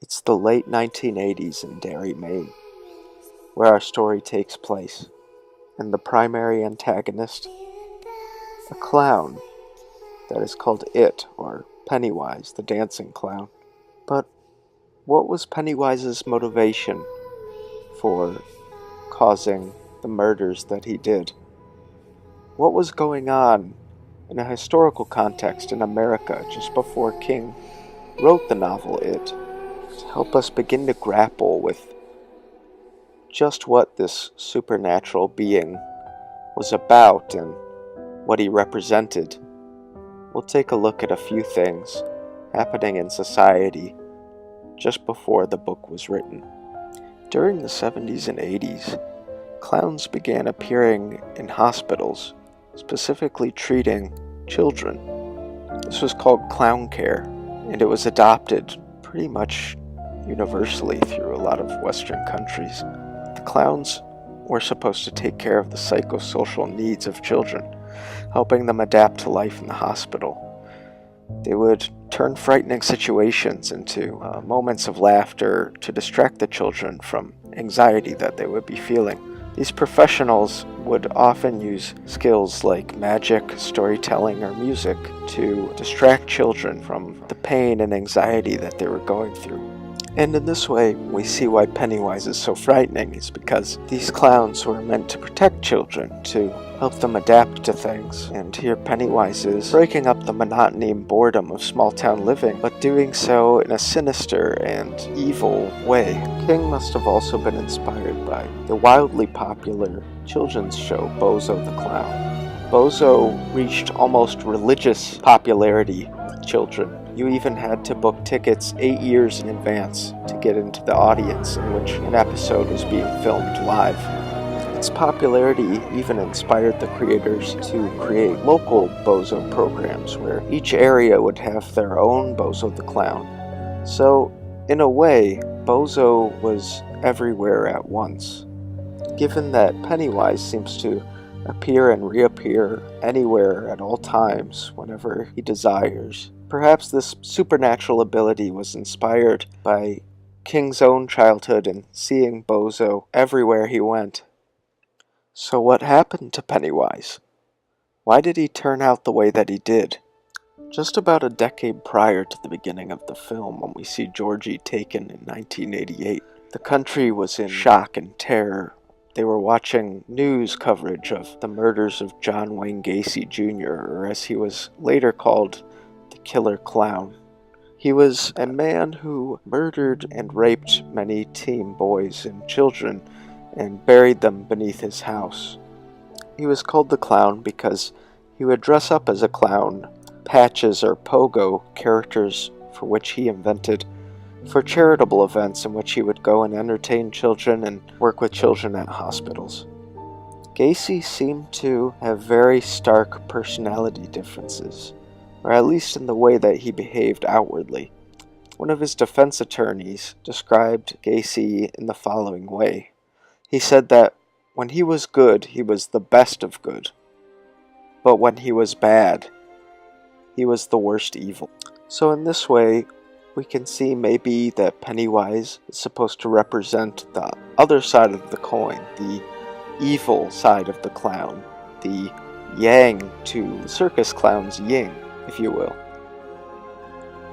It's the late 1980s in Derry, Maine, where our story takes place, and the primary antagonist, a clown that is called It, or Pennywise, the dancing clown. But what was Pennywise's motivation for causing the murders that he did? What was going on in a historical context in America just before King wrote the novel It, to help us begin to grapple with just what this supernatural being was about and what he represented? We'll take a look at a few things happening in society just before the book was written. During the 70s and 80s, clowns began appearing in hospitals, specifically treating children. This was called clown care, and it was adopted pretty much universally through a lot of Western countries. The clowns were supposed to take care of the psychosocial needs of children, helping them adapt to life in the hospital. They would turn frightening situations into moments of laughter to distract the children from anxiety that they would be feeling. These professionals would often use skills like magic, storytelling, or music to distract children from the pain and anxiety that they were going through. And in this way, we see why Pennywise is so frightening, is because these clowns were meant to protect children, to help them adapt to things. And here Pennywise is breaking up the monotony and boredom of small-town living, but doing so in a sinister and evil way. King must have also been inspired by the wildly popular children's show Bozo the Clown. Bozo reached almost religious popularity with children. You even had to book tickets 8 years in advance to get into the audience in which an episode was being filmed live. Its popularity even inspired the creators to create local Bozo programs where each area would have their own Bozo the Clown. So, in a way, Bozo was everywhere at once. Given that Pennywise seems to appear and reappear anywhere at all times whenever he desires, perhaps this supernatural ability was inspired by King's own childhood and seeing Bozo everywhere he went. So what happened to Pennywise? Why did he turn out the way that he did? Just about a decade prior to the beginning of the film, when we see Georgie taken in 1988, the country was in shock and terror. They were watching news coverage of the murders of John Wayne Gacy Jr., or as he was later called, the Killer Clown. He was a man who murdered and raped many teen boys and children and buried them beneath his house. He was called the Clown because he would dress up as a clown, Patches or Pogo, characters for which he invented, for charitable events in which he would go and entertain children and work with children at hospitals. Gacy seemed to have very stark personality differences, or at least in the way that he behaved outwardly. One of his defense attorneys described Gacy in the following way. He said that when he was good, he was the best of good, but when he was bad, he was the worst evil. So in this way, we can see maybe that Pennywise is supposed to represent the other side of the coin, the evil side of the clown, the yang to circus clown's yin, if you will.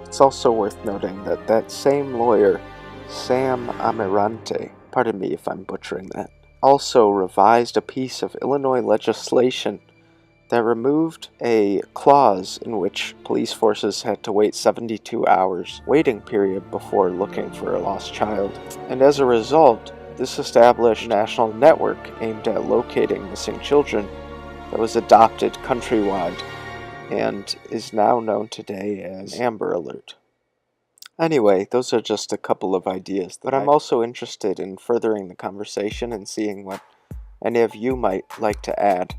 It's also worth noting that that same lawyer, Sam Amirante, pardon me if I'm butchering that, also revised a piece of Illinois legislation that removed a clause in which police forces had to wait 72 hours waiting period before looking for a lost child. And as a result, this established a national network aimed at locating missing children that was adopted countrywide and is now known today as Amber Alert. Anyway, those are just a couple of ideas, but I'm also interested in furthering the conversation and seeing what any of you might like to add.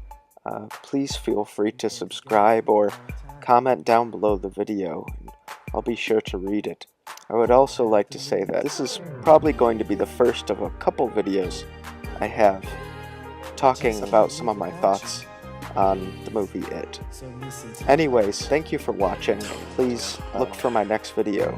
Please feel free to subscribe or comment down below the video, and I'll be sure to read it. I would also like to say that this is probably going to be the first of a couple videos I have talking about some of my thoughts on the movie It. Anyways, thank you for watching. Please look for my next video.